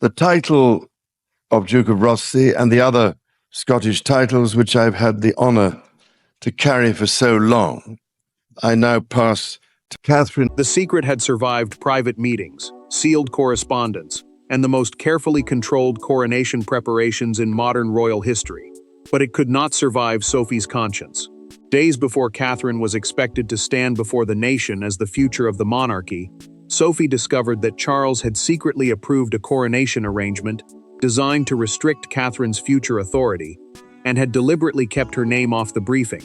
The title of Duke of Rothesay and the other Scottish titles which I've had the honour to carry for so long, I now pass to Catherine. The secret had survived private meetings, sealed correspondence, and the most carefully controlled coronation preparations in modern royal history. But it could not survive Sophie's conscience. Days before Catherine was expected to stand before the nation as the future of the monarchy, Sophie discovered that Charles had secretly approved a coronation arrangement designed to restrict Catherine's future authority, and had deliberately kept her name off the briefing.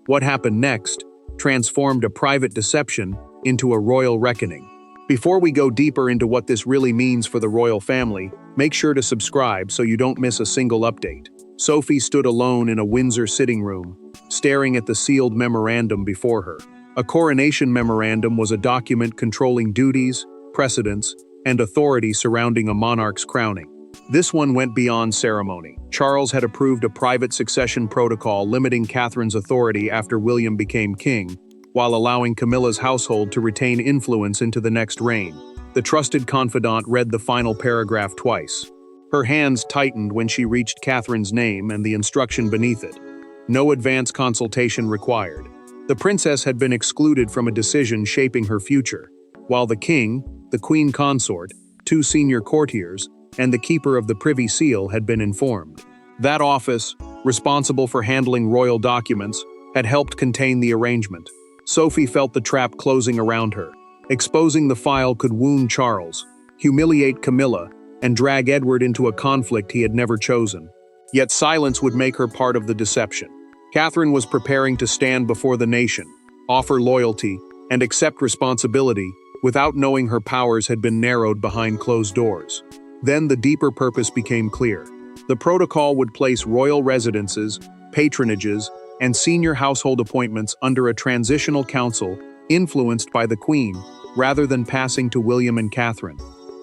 What happened next transformed a private deception into a royal reckoning. Before we go deeper into what this really means for the royal family, make sure to subscribe so you don't miss a single update. Sophie stood alone in a Windsor sitting room, staring at the sealed memorandum before her. A coronation memorandum was a document controlling duties, precedents, and authority surrounding a monarch's crowning. This one went beyond ceremony. Charles had approved a private succession protocol limiting Catherine's authority after William became king, while allowing Camilla's household to retain influence into the next reign. The trusted confidant read the final paragraph twice. Her hands tightened when she reached Catherine's name and the instruction beneath it. No advance consultation required. The princess had been excluded from a decision shaping her future, while the king, the queen consort, two senior courtiers, and the keeper of the Privy Seal had been informed. That office, responsible for handling royal documents, had helped contain the arrangement. Sophie felt the trap closing around her. Exposing the file could wound Charles, humiliate Camilla, and drag Edward into a conflict he had never chosen. Yet silence would make her part of the deception. Catherine was preparing to stand before the nation, offer loyalty, and accept responsibility without knowing her powers had been narrowed behind closed doors. Then the deeper purpose became clear. The protocol would place royal residences, patronages, and senior household appointments under a transitional council influenced by the Queen, rather than passing to William and Catherine.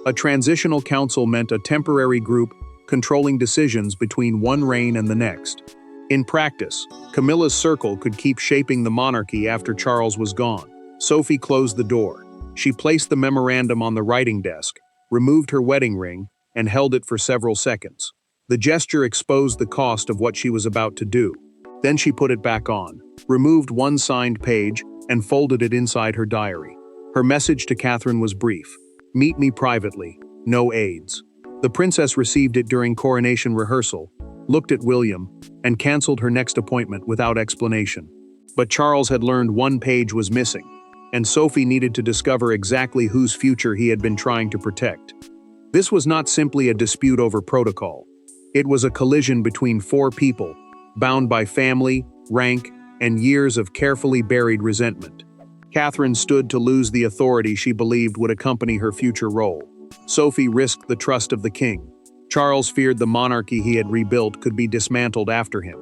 A transitional council meant a temporary group controlling decisions between one reign and the next. In practice, Camilla's circle could keep shaping the monarchy after Charles was gone. Sophie closed the door. She placed the memorandum on the writing desk, removed her wedding ring, and held it for several seconds. The gesture exposed the cost of what she was about to do. Then she put it back on, removed one signed page, and folded it inside her diary. Her message to Catherine was brief: "Meet me privately, no aids." The princess received it during coronation rehearsal, looked at William, and canceled her next appointment without explanation. But Charles had learned one page was missing, and Sophie needed to discover exactly whose future he had been trying to protect. This was not simply a dispute over protocol. It was a collision between four people, bound by family, rank, and years of carefully buried resentment. Catherine stood to lose the authority she believed would accompany her future role. Sophie risked the trust of the king. Charles feared the monarchy he had rebuilt could be dismantled after him,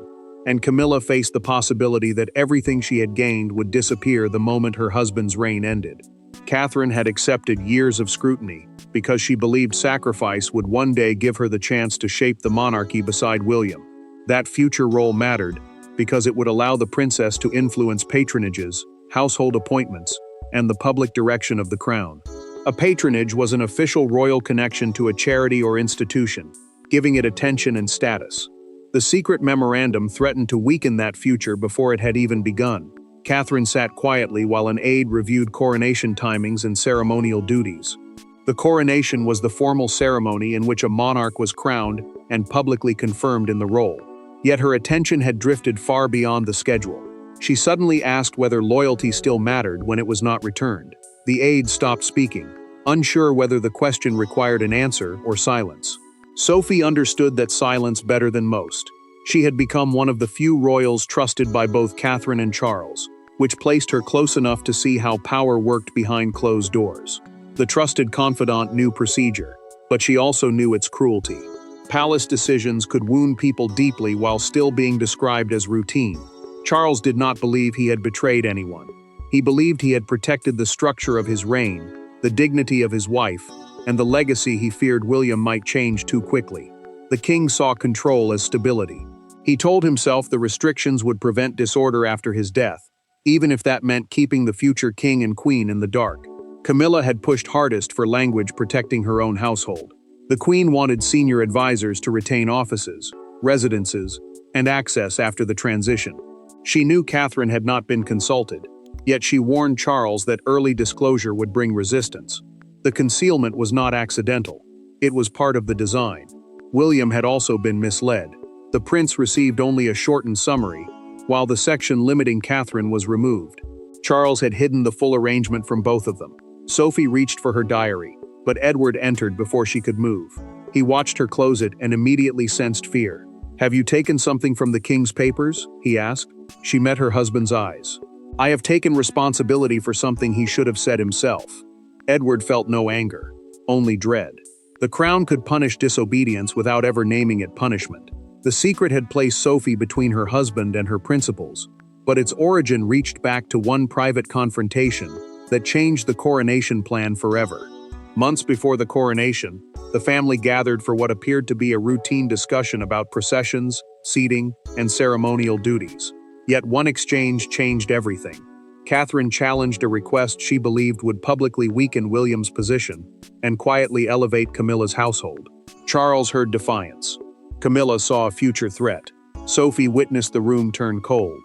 and Camilla faced the possibility that everything she had gained would disappear the moment her husband's reign ended. Catherine had accepted years of scrutiny because she believed sacrifice would one day give her the chance to shape the monarchy beside William. That future role mattered because it would allow the princess to influence patronages, household appointments, and the public direction of the crown. A patronage was an official royal connection to a charity or institution, giving it attention and status. The secret memorandum threatened to weaken that future before it had even begun. Catherine sat quietly while an aide reviewed coronation timings and ceremonial duties. The coronation was the formal ceremony in which a monarch was crowned and publicly confirmed in the role. Yet her attention had drifted far beyond the schedule. She suddenly asked whether loyalty still mattered when it was not returned. The aide stopped speaking, unsure whether the question required an answer or silence. Sophie understood that silence better than most. She had become one of the few royals trusted by both Catherine and Charles, which placed her close enough to see how power worked behind closed doors. The trusted confidant knew procedure, but she also knew its cruelty. Palace decisions could wound people deeply while still being described as routine. Charles did not believe he had betrayed anyone. He believed he had protected the structure of his reign, the dignity of his wife, and the legacy he feared William might change too quickly. The king saw control as stability. He told himself the restrictions would prevent disorder after his death, even if that meant keeping the future king and queen in the dark. Camilla had pushed hardest for language protecting her own household. The Queen wanted senior advisors to retain offices, residences, and access after the transition. She knew Catherine had not been consulted, yet she warned Charles that early disclosure would bring resistance. The concealment was not accidental. It was part of the design. William had also been misled. The prince received only a shortened summary, while the section limiting Catherine was removed. Charles had hidden the full arrangement from both of them. Sophie reached for her diary, but Edward entered before she could move. He watched her close it and immediately sensed fear. "Have you taken something from the king's papers?" he asked. She met her husband's eyes. "I have taken responsibility for something he should have said himself." Edward felt no anger, only dread. The crown could punish disobedience without ever naming it punishment. The secret had placed Sophie between her husband and her principles, but its origin reached back to one private confrontation that changed the coronation plan forever. Months before the coronation, the family gathered for what appeared to be a routine discussion about processions, seating, and ceremonial duties. Yet one exchange changed everything. Catherine challenged a request she believed would publicly weaken William's position and quietly elevate Camilla's household. Charles heard defiance. Camilla saw a future threat. Sophie witnessed the room turn cold.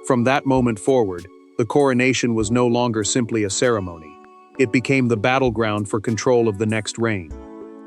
From that moment forward, the coronation was no longer simply a ceremony. It became the battleground for control of the next reign.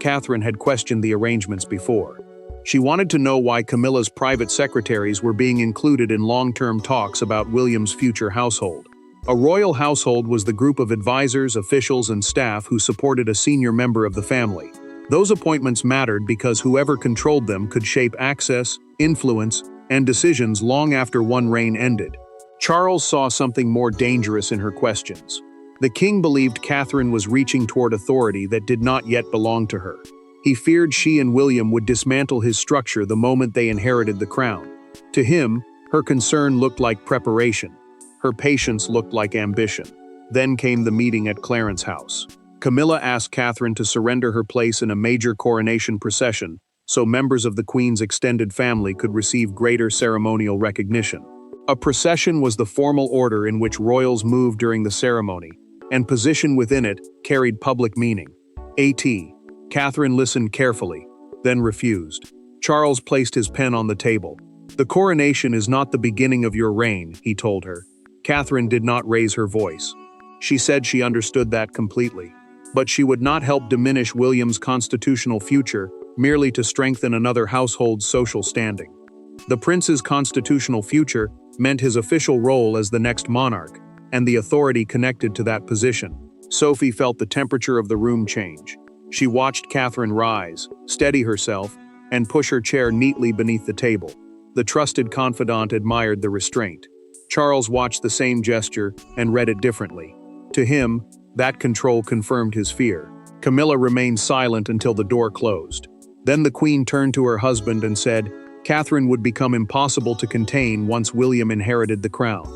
Catherine had questioned the arrangements before. She wanted to know why Camilla's private secretaries were being included in long-term talks about William's future household. A royal household was the group of advisors, officials, and staff who supported a senior member of the family. Those appointments mattered because whoever controlled them could shape access, influence, and decisions long after one reign ended. Charles saw something more dangerous in her questions. The king believed Catherine was reaching toward authority that did not yet belong to her. He feared she and William would dismantle his structure the moment they inherited the crown. To him, her concern looked like preparation. Her patience looked like ambition. Then came the meeting at Clarence's house. Camilla asked Catherine to surrender her place in a major coronation procession so members of the Queen's extended family could receive greater ceremonial recognition. A procession was the formal order in which royals moved during the ceremony, and position within it carried public meaning. Catherine listened carefully, then refused. Charles placed his pen on the table. "The coronation is not the beginning of your reign," he told her. Catherine did not raise her voice. She said she understood that completely. But she would not help diminish William's constitutional future merely to strengthen another household's social standing. The prince's constitutional future meant his official role as the next monarch, and the authority connected to that position. Sophie felt the temperature of the room change. She watched Catherine rise, steady herself, and push her chair neatly beneath the table. The trusted confidant admired the restraint. Charles watched the same gesture and read it differently. To him, that control confirmed his fear. Camilla remained silent until the door closed. Then the Queen turned to her husband and said, Catherine would become impossible to contain once William inherited the crown.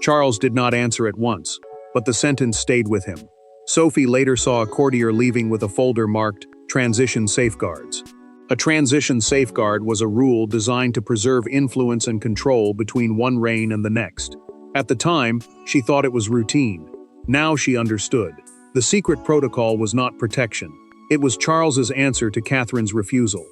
Charles did not answer at once, but the sentence stayed with him. Sophie later saw a courtier leaving with a folder marked Transition Safeguards. A transition safeguard was a rule designed to preserve influence and control between one reign and the next. At the time, she thought it was routine. Now she understood. The secret protocol was not protection. It was Charles's answer to Catherine's refusal.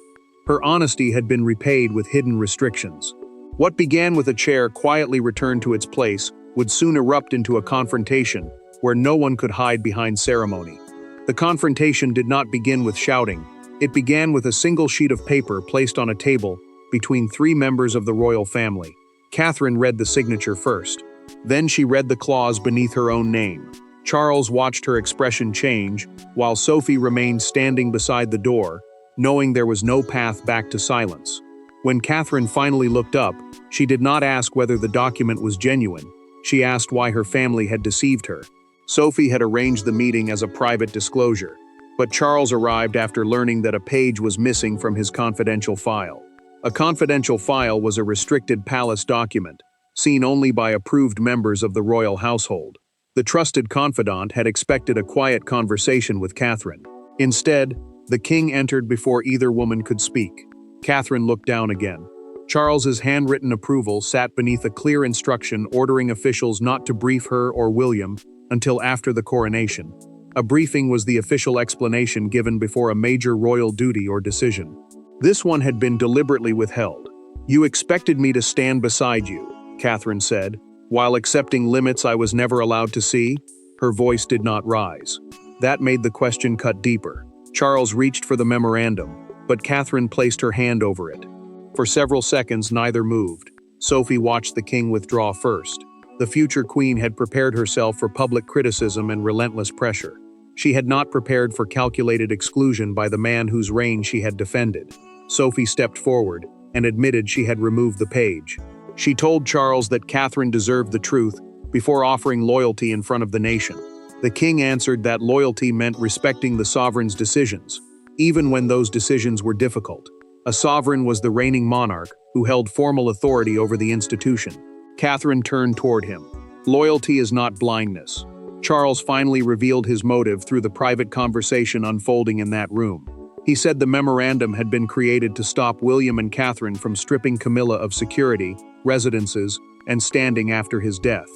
Her honesty had been repaid with hidden restrictions. What began with a chair quietly returned to its place would soon erupt into a confrontation where no one could hide behind ceremony. The confrontation did not begin with shouting. It began with a single sheet of paper placed on a table between three members of the royal family. Catherine read the signature first. Then she read the clause beneath her own name. Charles watched her expression change, while Sophie remained standing beside the door, knowing there was no path back to silence. When Catherine finally looked up, she did not ask whether the document was genuine. She asked why her family had deceived her. Sophie had arranged the meeting as a private disclosure, but Charles arrived after learning that a page was missing from his confidential file. A confidential file was a restricted palace document, seen only by approved members of the royal household. The trusted confidant had expected a quiet conversation with Catherine. Instead, the king entered before either woman could speak. Catherine looked down again. Charles's handwritten approval sat beneath a clear instruction ordering officials not to brief her or William until after the coronation. A briefing was the official explanation given before a major royal duty or decision. This one had been deliberately withheld. "You expected me to stand beside you," Catherine said, "while accepting limits I was never allowed to see?" Her voice did not rise. That made the question cut deeper. Charles reached for the memorandum, but Catherine placed her hand over it. For several seconds, neither moved. Sophie watched the king withdraw first. The future queen had prepared herself for public criticism and relentless pressure. She had not prepared for calculated exclusion by the man whose reign she had defended. Sophie stepped forward and admitted she had removed the page. She told Charles that Catherine deserved the truth before offering loyalty in front of the nation. The king answered that loyalty meant respecting the sovereign's decisions, even when those decisions were difficult. A sovereign was the reigning monarch who held formal authority over the institution. Catherine turned toward him. Loyalty is not blindness. Charles finally revealed his motive through the private conversation unfolding in that room. He said the memorandum had been created to stop William and Catherine from stripping Camilla of security, residences, and standing after his death.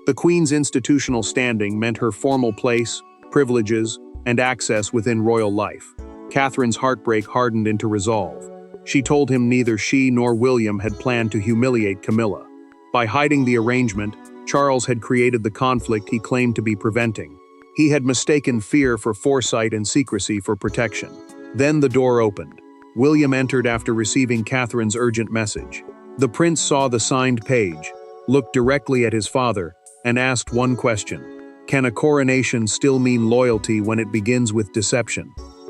The Queen's institutional standing meant her formal place, privileges, and access within royal life. Catherine's heartbreak hardened into resolve. She told him neither she nor William had planned to humiliate Camilla. By hiding the arrangement, Charles had created the conflict he claimed to be preventing. He had mistaken fear for foresight and secrecy for protection. Then the door opened. William entered after receiving Catherine's urgent message. The prince saw the signed page, looked directly at his father, and asked one question: can a coronation still mean loyalty when it begins with deception?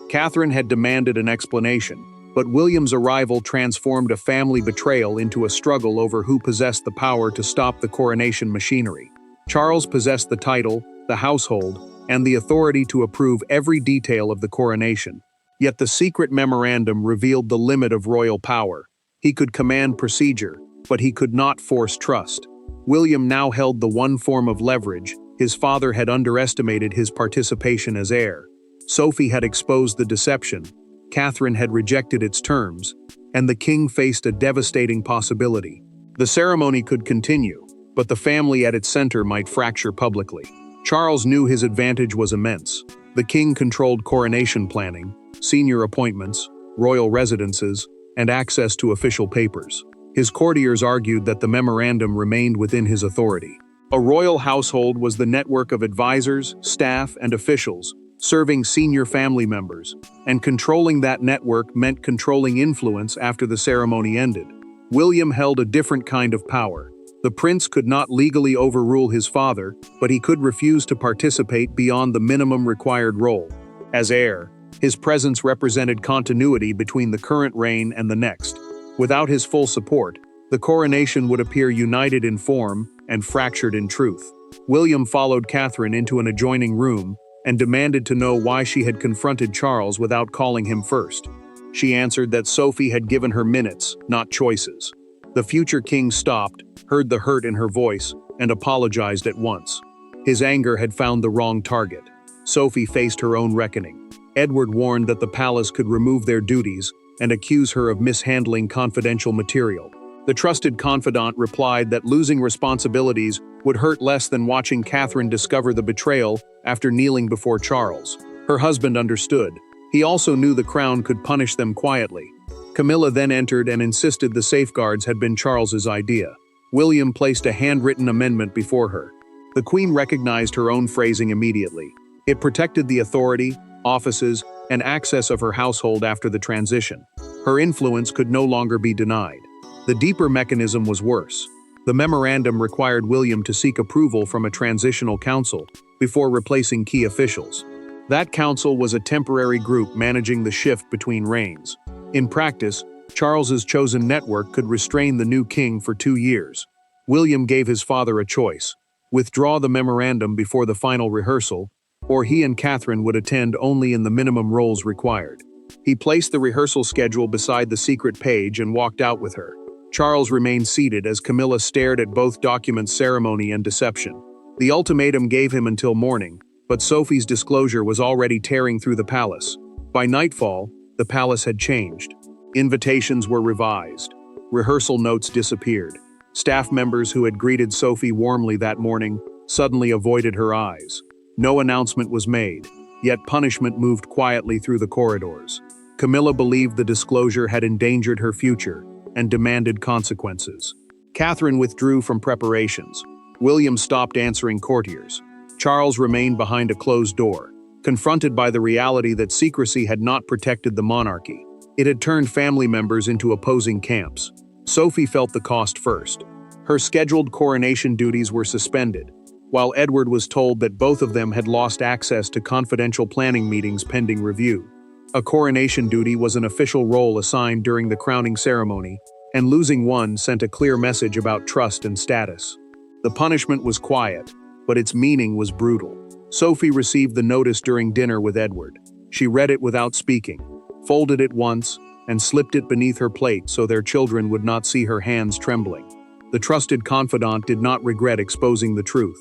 Catherine had demanded an explanation, but William's arrival transformed a family betrayal into a struggle over who possessed the power to stop the coronation machinery. Charles possessed the title, the household, and the authority to approve every detail of the coronation. Yet the secret memorandum revealed the limit of royal power. He could command procedure, but he could not force trust. William now held the one form of leverage. His father had underestimated his participation as heir. Sophie had exposed the deception. Catherine had rejected its terms, and the king faced a devastating possibility. The ceremony could continue, but the family at its center might fracture publicly. Charles knew his advantage was immense. The king controlled coronation planning, senior appointments, royal residences, and access to official papers. His courtiers argued that the memorandum remained within his authority. A royal household was the network of advisors, staff, and officials, serving senior family members, and controlling that network meant controlling influence after the ceremony ended. William held a different kind of power. The prince could not legally overrule his father, but he could refuse to participate beyond the minimum required role. As heir, his presence represented continuity between the current reign and the next. Without his full support, the coronation would appear united in form and fractured in truth. William followed Catherine into an adjoining room and demanded to know why she had confronted Charles without calling him first. She answered that Sophie had given her minutes, not choices. The future king stopped, heard the hurt in her voice, and apologized at once. His anger had found the wrong target. Sophie faced her own reckoning. Edward warned that the palace could remove their duties and accuse her of mishandling confidential material. The trusted confidant replied that losing responsibilities would hurt less than watching Catherine discover the betrayal after kneeling before Charles. Her husband understood. He also knew the crown could punish them quietly. Camilla then entered and insisted the safeguards had been Charles's idea. William placed a handwritten amendment before her. The Queen recognized her own phrasing immediately. It protected the authority, offices, and access of her household after the transition. Her influence could no longer be denied. The deeper mechanism was worse. The memorandum required William to seek approval from a transitional council before replacing key officials. That council was a temporary group managing the shift between reigns. In practice, Charles's chosen network could restrain the new king for 2 years. William gave his father a choice: withdraw the memorandum before the final rehearsal, or he and Catherine would attend only in the minimum roles required. He placed the rehearsal schedule beside the secret page and walked out with her. Charles remained seated as Camilla stared at both documents: ceremony and deception. The ultimatum gave him until morning, but Sophie's disclosure was already tearing through the palace. By nightfall, the palace had changed. Invitations were revised. Rehearsal notes disappeared. Staff members who had greeted Sophie warmly that morning suddenly avoided her eyes. No announcement was made. yet punishment moved quietly through the corridors. Camilla believed the disclosure had endangered her future and demanded consequences. Catherine withdrew from preparations. William stopped answering courtiers. Charles remained behind a closed door, confronted by the reality that secrecy had not protected the monarchy. It had turned family members into opposing camps. Sophie felt the cost first. Her scheduled coronation duties were suspended, while Edward was told that both of them had lost access to confidential planning meetings pending review. A coronation duty was an official role assigned during the crowning ceremony, and losing one sent a clear message about trust and status. The punishment was quiet, but its meaning was brutal. Sophie received the notice during dinner with Edward. She read it without speaking, folded it once, and slipped it beneath her plate so their children would not see her hands trembling. The trusted confidant did not regret exposing the truth.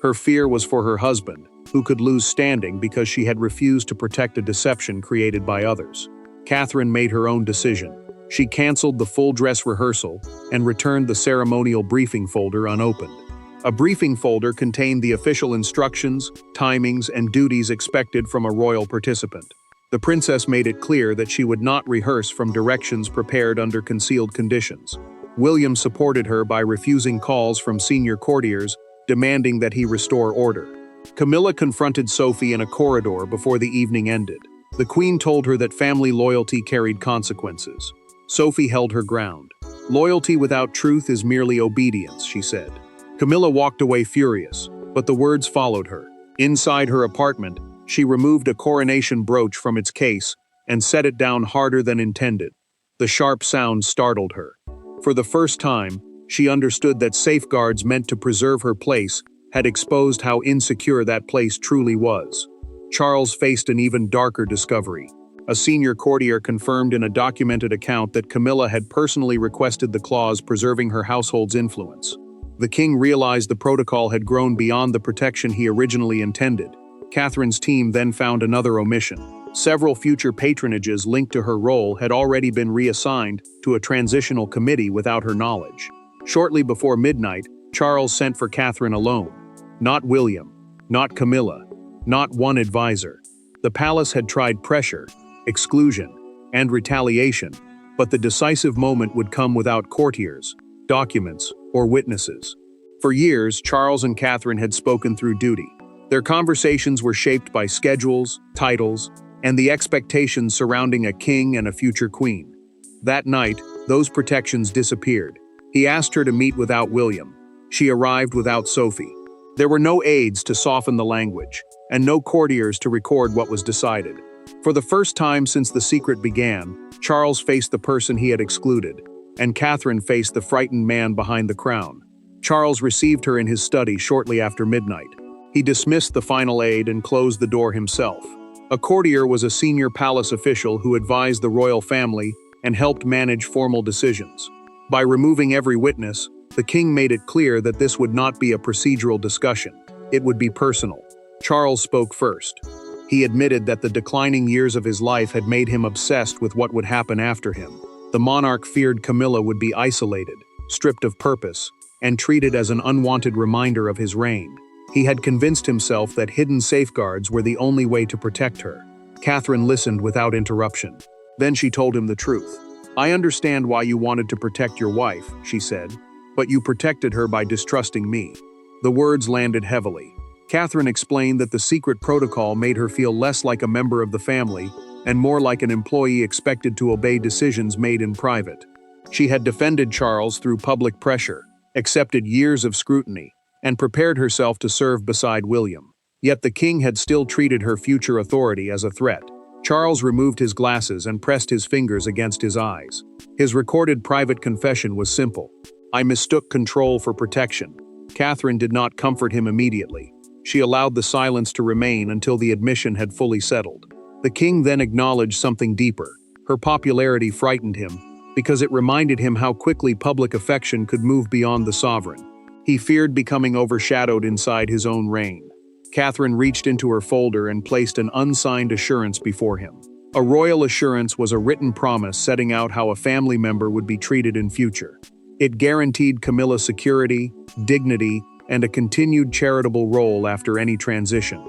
Her fear was for her husband, who could lose standing because she had refused to protect a deception created by others. Catherine made her own decision. She canceled the full dress rehearsal and returned the ceremonial briefing folder unopened. A briefing folder contained the official instructions, timings, and duties expected from a royal participant. The princess made it clear that she would not rehearse from directions prepared under concealed conditions. William supported her by refusing calls from senior courtiers, demanding that he restore order. Camilla confronted Sophie in a corridor before the evening ended. The queen told her that family loyalty carried consequences. Sophie held her ground. "Loyalty without truth is merely obedience," she said. Camilla walked away furious, but the words followed her. Inside her apartment, she removed a coronation brooch from its case and set it down harder than intended. The sharp sound startled her. For the first time, she understood that safeguards meant to preserve her place had exposed how insecure that place truly was. Charles faced an even darker discovery. A senior courtier confirmed in a documented account that Camilla had personally requested the clause preserving her household's influence. The king realized the protocol had grown beyond the protection he originally intended. Catherine's team then found another omission. Several future patronages linked to her role had already been reassigned to a transitional committee without her knowledge. Shortly before midnight, Charles sent for Catherine alone. Not William, not Camilla, not one advisor. The palace had tried pressure, exclusion, and retaliation, but the decisive moment would come without courtiers, documents, or witnesses. For years, Charles and Catherine had spoken through duty. Their conversations were shaped by schedules, titles, and the expectations surrounding a king and a future queen. That night, those protections disappeared. He asked her to meet without William. She arrived without Sophie. There were no aides to soften the language, and no courtiers to record what was decided. For the first time since the secret began, Charles faced the person he had excluded, and Catherine faced the frightened man behind the crown. Charles received her in his study shortly after midnight. He dismissed the final aide and closed the door himself. A courtier was a senior palace official who advised the royal family and helped manage formal decisions. By removing every witness, the king made it clear that this would not be a procedural discussion. It would be personal. Charles spoke first. He admitted that the declining years of his life had made him obsessed with what would happen after him. The monarch feared Camilla would be isolated, stripped of purpose, and treated as an unwanted reminder of his reign. He had convinced himself that hidden safeguards were the only way to protect her. Catherine listened without interruption. Then she told him the truth. "I understand why you wanted to protect your wife," she said, "but you protected her by distrusting me." The words landed heavily. Catherine explained that the secret protocol made her feel less like a member of the family and more like an employee expected to obey decisions made in private. She had defended Charles through public pressure, accepted years of scrutiny, and prepared herself to serve beside William. Yet the king had still treated her future authority as a threat. Charles removed his glasses and pressed his fingers against his eyes. His recorded private confession was simple. "I mistook control for protection." Catherine did not comfort him immediately. She allowed the silence to remain until the admission had fully settled. The king then acknowledged something deeper. Her popularity frightened him, because it reminded him how quickly public affection could move beyond the sovereign. He feared becoming overshadowed inside his own reign. Catherine reached into her folder and placed an unsigned assurance before him. A royal assurance was a written promise setting out how a family member would be treated in future. It guaranteed Camilla security, dignity, and a continued charitable role after any transition.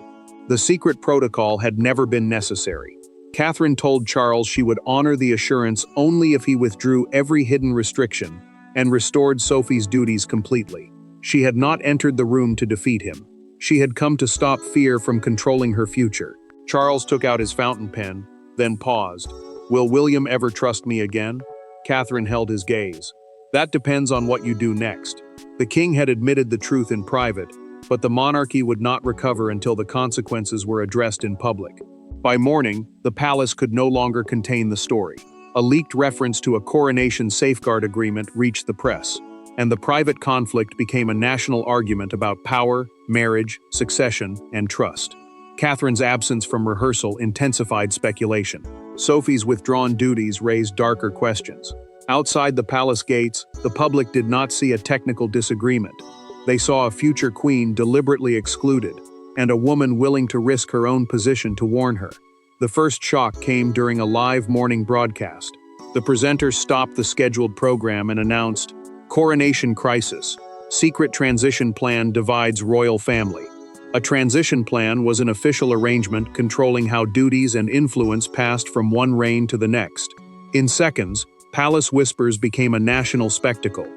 The secret protocol had never been necessary. Catherine told Charles she would honor the assurance only if he withdrew every hidden restriction and restored Sophie's duties completely. She had not entered the room to defeat him. She had come to stop fear from controlling her future. Charles took out his fountain pen, then paused. "Will William ever trust me again?" Catherine held his gaze. "That depends on what you do next." The king had admitted the truth in private, but the monarchy would not recover until the consequences were addressed in public. By morning, the palace could no longer contain the story. A leaked reference to a coronation safeguard agreement reached the press, and the private conflict became a national argument about power, marriage, succession, and trust. Catherine's absence from rehearsal intensified speculation. Sophie's withdrawn duties raised darker questions. Outside the palace gates, the public did not see a technical disagreement. They saw a future queen deliberately excluded, and a woman willing to risk her own position to warn her. The first shock came during a live morning broadcast. The presenter stopped the scheduled program and announced, "Coronation crisis. Secret transition plan divides royal family." A transition plan was an official arrangement controlling how duties and influence passed from one reign to the next. In seconds, palace whispers became a national spectacle.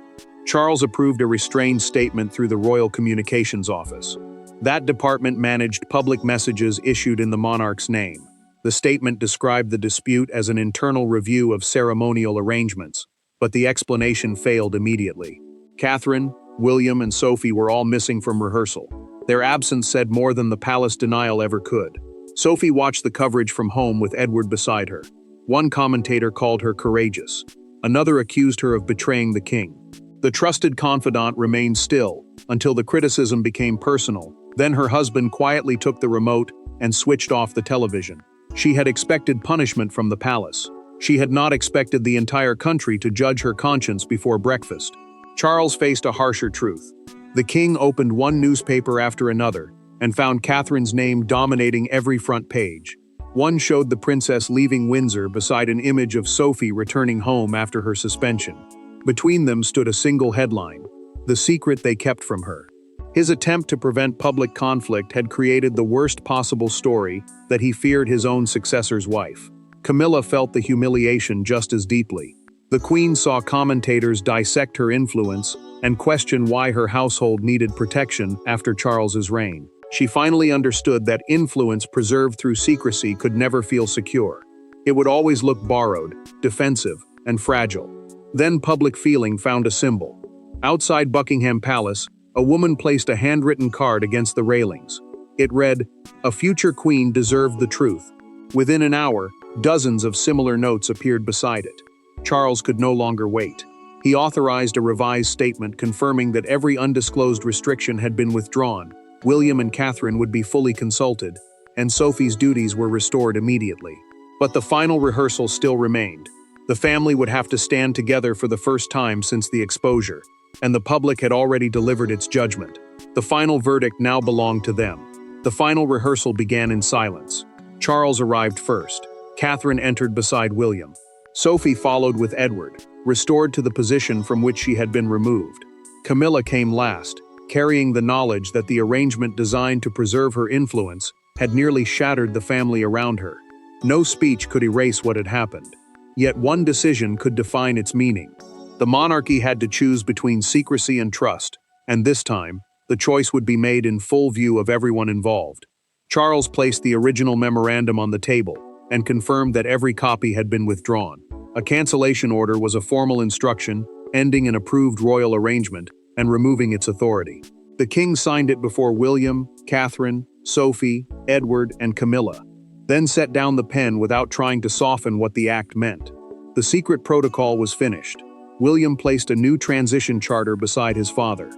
Charles approved a restrained statement through the Royal Communications Office. That department managed public messages issued in the monarch's name. The statement described the dispute as an internal review of ceremonial arrangements, but the explanation failed immediately. Catherine, William, and Sophie were all missing from rehearsal. Their absence said more than the palace denial ever could. Sophie watched the coverage from home with Edward beside her. One commentator called her courageous. Another accused her of betraying the king. The trusted confidant remained still until the criticism became personal. Then her husband quietly took the remote and switched off the television. She had expected punishment from the palace. She had not expected the entire country to judge her conscience before breakfast. Charles faced a harsher truth. The king opened one newspaper after another and found Catherine's name dominating every front page. One showed the princess leaving Windsor beside an image of Sophie returning home after her suspension. Between them stood a single headline, "The secret they kept from her." His attempt to prevent public conflict had created the worst possible story that he feared his own successor's wife. Camilla felt the humiliation just as deeply. The queen saw commentators dissect her influence and question why her household needed protection after Charles's reign. She finally understood that influence preserved through secrecy could never feel secure. It would always look borrowed, defensive, and fragile. Then public feeling found a symbol. Outside Buckingham Palace, a woman placed a handwritten card against the railings. It read, "A future queen deserved the truth." Within an hour, dozens of similar notes appeared beside it. Charles could no longer wait. He authorized a revised statement confirming that every undisclosed restriction had been withdrawn. William and Catherine would be fully consulted, and Sophie's duties were restored immediately. But the final rehearsal still remained. The family would have to stand together for the first time since the exposure, and the public had already delivered its judgment. The final verdict now belonged to them. The final rehearsal began in silence. Charles arrived first. Catherine entered beside William. Sophie followed with Edward, restored to the position from which she had been removed. Camilla came last, carrying the knowledge that the arrangement designed to preserve her influence had nearly shattered the family around her. No speech could erase what had happened. Yet one decision could define its meaning. The monarchy had to choose between secrecy and trust, and this time, the choice would be made in full view of everyone involved. Charles placed the original memorandum on the table and confirmed that every copy had been withdrawn. A cancellation order was a formal instruction, ending an approved royal arrangement and removing its authority. The king signed it before William, Catherine, Sophie, Edward, and Camilla, then set down the pen without trying to soften what the act meant. The secret protocol was finished. William placed a new transition charter beside his father.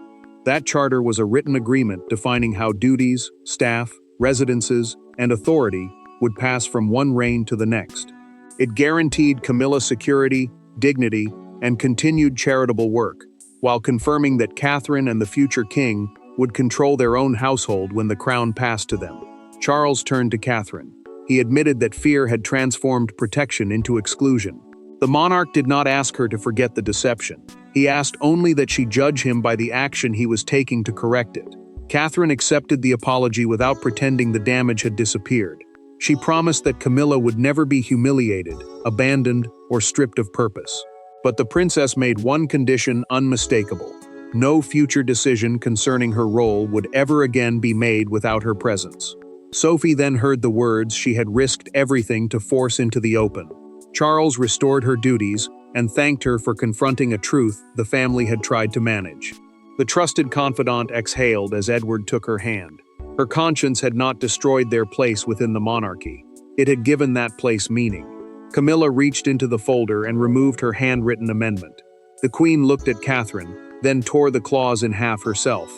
That charter was a written agreement defining how duties, staff, residences, and authority would pass from one reign to the next. It guaranteed Camilla security, dignity, and continued charitable work, while confirming that Catherine and the future king would control their own household when the crown passed to them. Charles turned to Catherine. He admitted that fear had transformed protection into exclusion. The monarch did not ask her to forget the deception. He asked only that she judge him by the action he was taking to correct it. Catherine accepted the apology without pretending the damage had disappeared. She promised that Camilla would never be humiliated, abandoned, or stripped of purpose. But the princess made one condition unmistakable: no future decision concerning her role would ever again be made without her presence. Sophie then heard the words she had risked everything to force into the open. Charles restored her duties and thanked her for confronting a truth the family had tried to manage. The trusted confidant exhaled as Edward took her hand. Her conscience had not destroyed their place within the monarchy. It had given that place meaning. Camilla reached into the folder and removed her handwritten amendment. The Queen looked at Catherine, then tore the clause in half herself.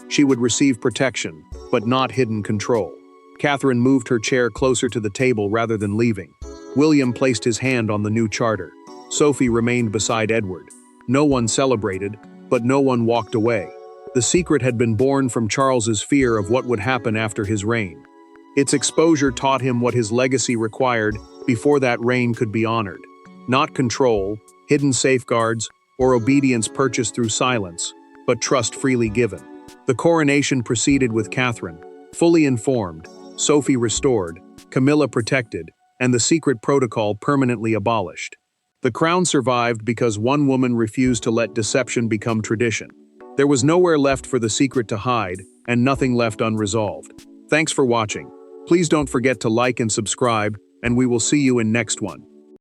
She would receive protection, but not hidden control. Catherine moved her chair closer to the table rather than leaving. William placed his hand on the new charter. Sophie remained beside Edward. No one celebrated, but no one walked away. The secret had been born from Charles's fear of what would happen after his reign. Its exposure taught him what his legacy required before that reign could be honored. Not control, hidden safeguards, or obedience purchased through silence, but trust freely given. The coronation proceeded with Catherine, fully informed, Sophie restored, Camilla protected, and the secret protocol permanently abolished. The crown survived because one woman refused to let deception become tradition. There was nowhere left for the secret to hide, and nothing left unresolved. Thanks for watching. Please don't forget to like and subscribe, and we will see you in next one.